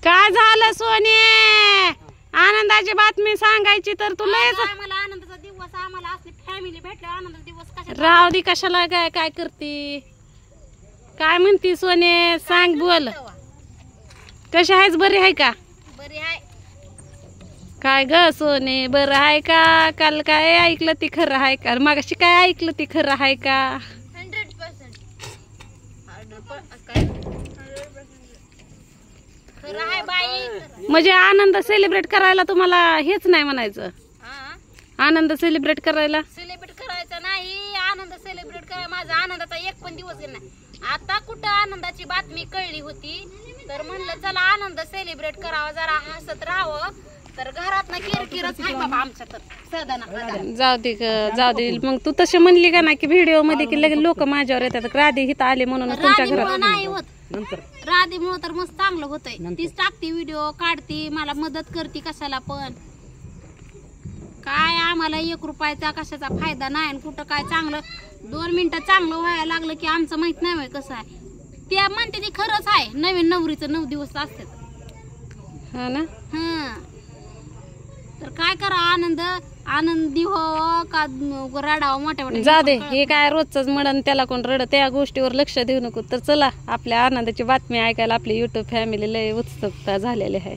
काय झालं सोने? आनंदाची बातमी सांगायची तर तुला आम्हाला आनंदाचा दिवस, आम्हाला असली फॅमिली भेटले आनंदाचा दिवस कशा राव दे. कशाला काय काय करते? काय म्हणती सोने? सांग बोल. कशी आहेस? बरी आहे का? बरी आहे. काय ग सोने बरं आहे का? काल काय ऐकलं ती खरं आहे का? मागाशी काय ऐकलं ती खरं आहे का? 100% खरं आहे बाई. म्हणजे आनंद सेलिब्रेट करायला तुम्हाला हेच नाही म्हणायचं? हा, आनंद सेलिब्रेट करायला सेलिब्रेट करायचा नाही. आनंद सेलिब्रेट करायला माझा आनंदाचा एक पण दिवस गेला नाही. आता कुठं आनंदाची बातमी कळली होती तर म्हणलं चला आनंद सेलिब्रेट करावा, जरा हसत राहावं. तर घरात ना किरकिरच आहे बाबा आमच्या. तर सदाना जाऊ दे जाऊ दे. मग तू तशी म्हणली का ना की व्हिडिओ मध्ये की लगेच लोक माझ्यावर येतात राधी हित आले म्हणून तुमच्या घरात नाही होत. राधेमुळे तर मस्त चांगलं होतंय. तीच टाकते व्हिडिओ, काढते, मला मदत करते कशाला पण. काय आम्हाला 1 रुपयाचा कशाचा फायदा नाही. आणि कुठं काय चांगलं 2 मिनिटं चांगलं व्हायला लागलं की आमचं माहित नाही कसं आहे. त्या म्हणते ती खरंच आहे. नवीन नवरीचं 9 दिवस असतात. हा ना. हा, तर काय करा, आनंदी हो का रडावं मोठ्या मोठ्या. जा दे. हे काय रोजच मडन त्याला कोण रड, त्या गोष्टीवर लक्ष देऊ नको. तर चला आपल्या आनंदाची बातमी ऐकायला आपली युट्यूब फॅमिली लय उत्सुकता झालेली आहे.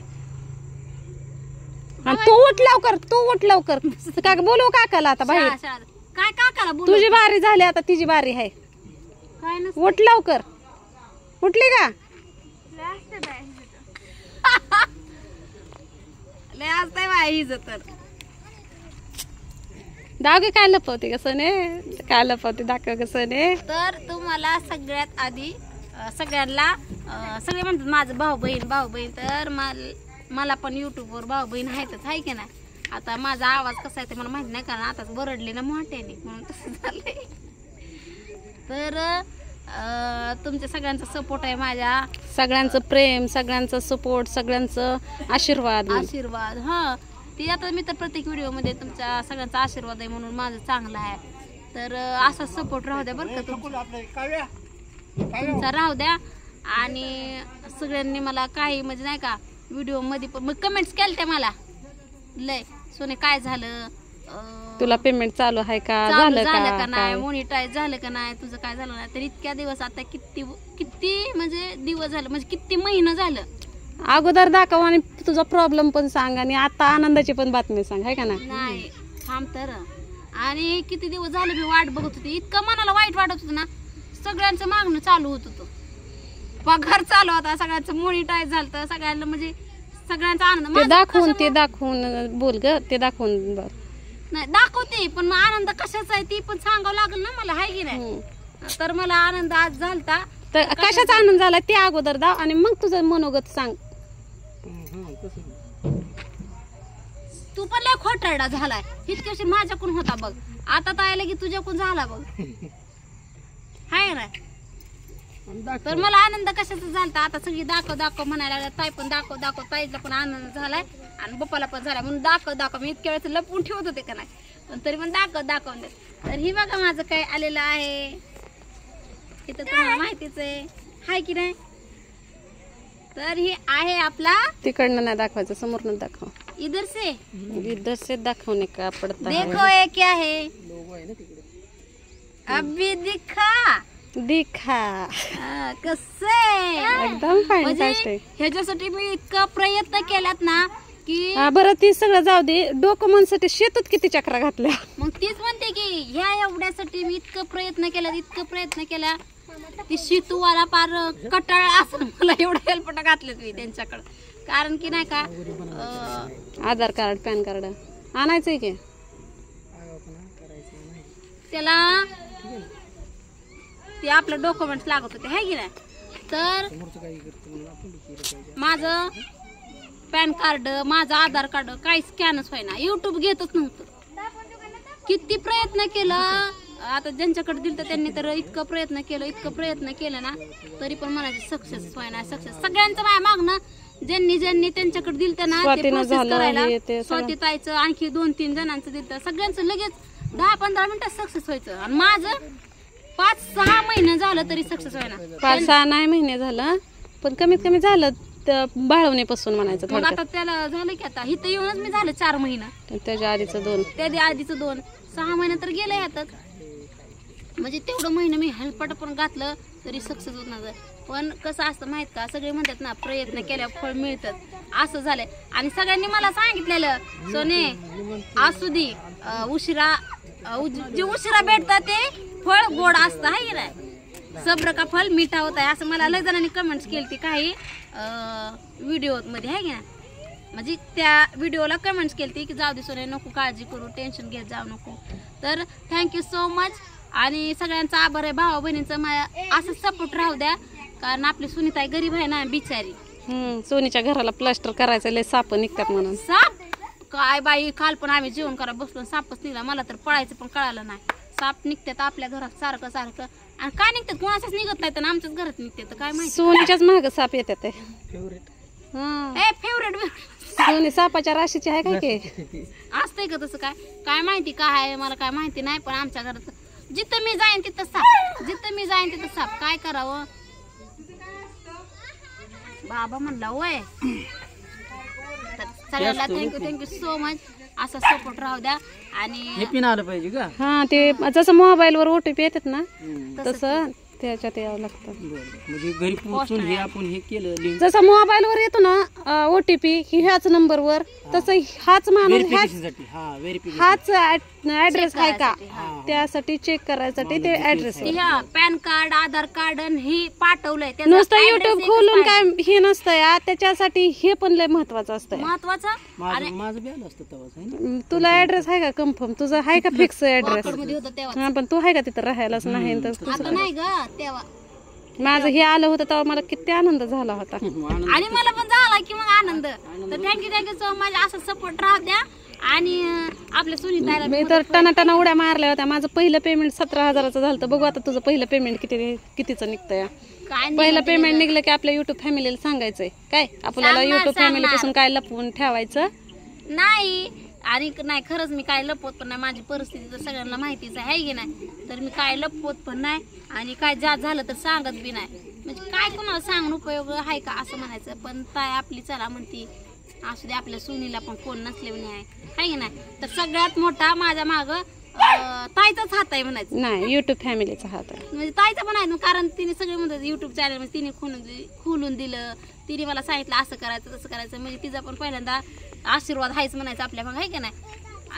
आणि तू उठ लवकर, तू उठ लवकर. का बोलू काकाला आता बाहेर? काय काकाला बोलू? तुझी बारी झाली आता तिची बारी आहे. काय नसतं. उठ लवकर. उठली का? लय असतंय बाई हिचं तर. दागे काय लपवते कसं ने? काय लपवते दाखव कसं ने? तर तुम्हाला सगळ्यात आधी सगळ्यांना सगळे म्हणतात माझं भाऊ बहीण. तर मला पण युट्यूबवर भाऊ बहीण आहेतच, आहे की नाही. आता माझा आवाज कसा आहे ते मला माहित नाही, कारण आताच बरडले ना मोठ्याने म्हणून तसं झालंय. तर तुमच्या सगळ्यांचा सपोर्ट आहे, माझ्या सगळ्यांचं प्रेम, सगळ्यांचं सपोर्ट, सगळ्यांचं आशीर्वाद. हा. ती आता मी तर प्रत्येक व्हिडिओ मध्ये तुमच्या सगळ्यांचा आशीर्वाद आहे म्हणून माझं चांगलं आहे. तर असा सपोर्ट राहू द्या बरं का तुमचा राहू द्या. आणि सगळ्यांनी मला काही म्हणजे नाही का व्हिडिओ मध्ये पण कमेंट्स केल्या मला लय, सोने काय झालं, तुला पेमेंट चालू आहे का, झालं का नाही, मोनिटाईज झालं का नाही, तुझं काय झालं नाही. तर इतक्या दिवस आता किती म्हणजे दिवस झालं, म्हणजे किती महिना झालं. अगोदर दाखव आणि तुझा प्रॉब्लेम पण सांग आणि आता आनंदाची पण बातमी सांग, आहे का नाही? थांब तर. आणि किती दिवस झाले मी वाट बघत होते. इतकं मनाला वाईट वाटत होतं ना. सगळ्यांचं मागणं चालू होत होतं, पगार चालू होता, सगळ्यांचं मोनिटाईज झालं, सगळ्यांना म्हणजे सगळ्यांचा आनंद. ते दाखवून बोल ग. ते दाखवून बर नाही दाखवते, पण मग आनंद कशाचा आहे ती पण सांगावं लागेल ना मला, हाय की नाही. तर मला आनंद आज झालता. तर कशाचा आनंद झाला ते अगोदर दाव आणि मग तुझं मनोगत सांग. तू पण लय खोटारडा झालाय. इतक्याशी माझ्याकडून होता बघ, आता तायला की तुझ्याकडून झाला बघ, हाय ना. तर मला आनंद कशाचा झालता आता सगळी दाखव म्हणायला लागला. ताई पण दाखव, ताईला पण आनंद झालाय आणि पप्पाला पण झालाय म्हणून दाखव. मी इतक्या वेळेस लपवून ठेवत होते का नाही, पण तरी पण दाखवून दे. तर ही बघा माझं काय आलेलं आहे इथं, तुम्हाला माहितीच आहे, हाय की नाही. तर ही आहे आपला, तिकडनं नाही दाखवायचं, समोरनं दाखव. इधर से दाखवणे का पडता है. देखो ये क्या है, अभी दिखा कसे एकदम फॅन्टास्टिक. ह्याच्यासाठी मी इतका प्रयत्न केलात ना की बरं ती सगळं जाऊ दे. डॉक्युमेंटसाठी शेतात किती चक्रा घातल्या. मग तीच म्हणते की ह्या एवढ्यासाठी मी इतकं प्रयत्न केला ती शितूवाला पार कटाळा असं मला एवढं हेल्पटा घातलेत मी त्यांच्याकडं. कारण की नाही का आधार कार्ड पॅन कार्ड आणायचंय की त्याला ते आपलं डॉक्युमेंट्स लागत होते, हाय की नाही. तर माझं पॅन कार्ड, माझं आधार कार्ड काही स्कॅनच व्हायना, युट्यूब घेतच नव्हतं. किती प्रयत्न केलं. आता ज्यांच्याकडे दिलं तर त्यांनी तर इतकं प्रयत्न केलं ना, तरी पण मला सक्सेस व्हायना. सगळ्यांचं माझ्या मागणं ज्यांनी त्यांच्याकडे दिलं ना ते प्रोसेस करायला, स्वाती ताईचं आणखी 2-3 जणांचं दिलं, सगळ्यांचं लगेच 10-15 मिनिटात सक्सेस व्हायचं. आणि माझं 5-6 महिने झालं तरी सक्सेस व्हायना. 5-6 नाही महिने झालं, पण कमीत कमी झालं बाळवणीपासून म्हणायचं मग थोडक्यात. आता त्याला झालं की आता इथं येऊनच मी झालं 4 महिना, त्याच्या आधीचं 2. त्या आधीचं 2, 6 महिने तर गेले ह्यातच. म्हणजे तेवढं महिना मी हलपट पण घातलं तरी सक्सेस होत नव्हतं. पण कसं असतं माहित का, सगळे म्हणतात ना प्रयत्न केल्यावर फळ मिळतात, असं झालंय. आणि सगळ्यांनी मला सांगितलेलं सोने असू दे, जे उशिरा भेटतं ते फळ गोड असतं आहे की नाही, सब्र का फल मिठा होत आहे, असं मला लय जणांनी कमेंट्स केली ती काही व्हिडिओ मध्ये आहे की नाही. म्हणजे त्या व्हिडिओला कमेंट्स केली की जाऊ दे सोने, नको काळजी करू, टेन्शन घेत जाऊ नको. तर थँक्यू सो मच. आणि सगळ्यांचा आभार आहे, भावा बहिणींचा माझ्या असं सपोर्ट राहू द्या, कारण आपली सुनीताई गरीब आहे ना बिचारी. सोनीच्या घराला प्लास्टर करायचं, लय साप निघतात म्हणून. साप काय बाई, काल पण आम्ही जेवण करा बसलो सापच निघला, मला तर पळायचं पण कळालं नाही. साप निघतात आपल्या घरात सारखं सारखं, आणि काय निघतात कोणाचंच निघत नाही, तर आमच्याच घरात निघतात काय माहिती. सोनीच्याच महाग साप येतात ते. फेवरेट सोनी सापाच्या राशीची आहे काय की असतंय का तसं, काय माहिती काय आहे मला काय माहिती नाही. पण आमच्या घरात जिथं मी जाईन तिथं साप, जिथं मी जाईन तिथं साप. काय करावं बाबा म्हणला वय. सगळ्यांना थँक्यू सो मच. असा सपोर्ट राहू द्या. आणि हे पिन आलं पाहिजे का? हा, ते जसं मोबाईल वर OTP येतात ना तसं त्याच्यात यावं लागतं. म्हणजे घरी पोहोचून हे आपण हे केलं लिंक जसं मोबाईल वर येतो ना OTP ह्याच नंबरवर, तसं हाच माणूस व्हेरिफिकेशनसाठी. हा, व्हेरिफिकेशन हाच ऍड्रेस आहे का त्यासाठी चेक करायसाठी ते ऍड्रेस. पॅन कार्ड, आधार कार्ड हे पाठवलंय, नुसतं युट्यूब खोलून काय हे नसतं या, त्याच्यासाठी हे पण लय महत्वाचं असतं. महत्वाचं. माझं बी आलं असतं तेव्हा. तुला ऍड्रेस आहे का कन्फर्म? तुझा आहे का फिक्स ऍड्रेस? मध्ये होतं तेव्हा. हा, पण तू आहे का तिथं राहायलाच नाही? आता नाही ग तेव्हा. माझं हे आलं होतं तेव्हा मला किती आनंद झाला होता. आणि मला पण झाला की मग आनंद. तर थँक्यू सो मच. असं सपोर्ट राहू द्या. आणि आपल्या सुनीताईला मी तर टना उड्या मारल्या होत्या. माझं पहिलं पेमेंट 17,000चं झालं. तर बघू आता तुझं पहिलं पेमेंट कितीचं निघतंय. काय पहिलं पेमेंट निघलं की आपल्या युट्यूब फॅमिलीला सांगायचंय काय, आपल्याला युट्यूब फॅमिली पासून काय लपवून ठेवायचं नाही. आणि नाही खरंच मी काय लपवत पण नाही. माझी परिस्थिती तर सगळ्यांना माहितीच आहे की नाही. तर मी काय लपवत पण नाही आणि काय जात झालं तर सांगत बी नाही. म्हणजे काय कोणाला सांगून उपयोग आहे का असं म्हणायचं. पण ताई आपली चला म्हणती असू दे, आपल्या सुनीला पण कोण नसलेवणी आहे की नाही. तर सगळ्यात मोठा माझ्या माग ताईचाच हात आहे म्हणायचं. नाही, युट्यूब फॅमिलीचा हात आहे. म्हणजे ताईचा पण आहे, कारण तिने सगळे म्हणतात युट्यूब चॅनल म्हणजे तिने खोलून दिलं. तिने मला सांगितलं असं करायचं तसं करायचं. म्हणजे तिचा पण पहिल्यांदा आशीर्वाद हायच म्हणायचं आपल्या मग आहे की नाही.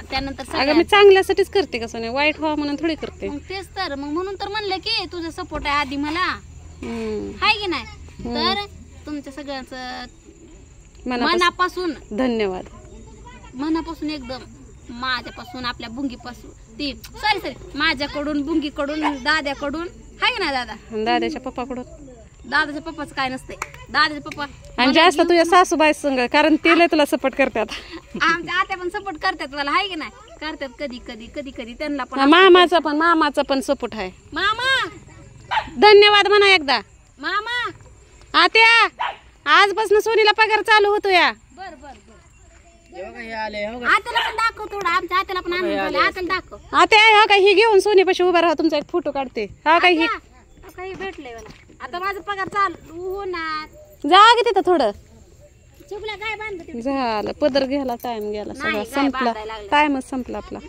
त्यानंतर मी चांगल्यासाठीच करते कसं नाही, वाईट व्हा म्हणून थोडी करते. मग तेच तर मग म्हणून तर म्हणलं की तुझा सपोर्ट आहे आधी मला आहे की नाही. तर तुमच्या सगळ्यांचं मनापासून धन्यवाद. मनापासून एकदम माझ्यापासून, आपल्या बुंगीपासून, ती सॉरी माझ्याकडून, बुंगीकडून, दाद्याकडून आहे की नाही. दादाच्या पप्पाकडून. दादाच्या पप्पाचं काय नसतंय. दादाचे पप्पा आणि जास्त तुझ्या सासूबाई संग, कारण ते लय तुला सपोर्ट करतात. आमच्या आत्या पण सपोर्ट करतात मला आहे की नाही. करतात कधी कधी त्यांना पण. मामाचा पण सपोर्ट आहे. मामा धन्यवाद म्हणा एकदा. मामा आत्या आजपासून सोनीला पगार चालू होतो या. बर आले आत्याला पण दाखव थोडं. आमच्या आत्याला पण आनंद झाला. आत्याला दाखव. आत्या हा काय ही घेऊन सोनीपाशी उभा राहा, तुमचा एक फोटो काढते. हा काय ही काही भेटलंय मला. आता माझा पगार चालू होणार. जा गे तिथं थोडं. चुकल्या काय बांधलं झालं, पदर घ्यायला टाइम गेला, सगळा नाही, काय संपला, बांधायला लागलं. टाइमच संपला आपला.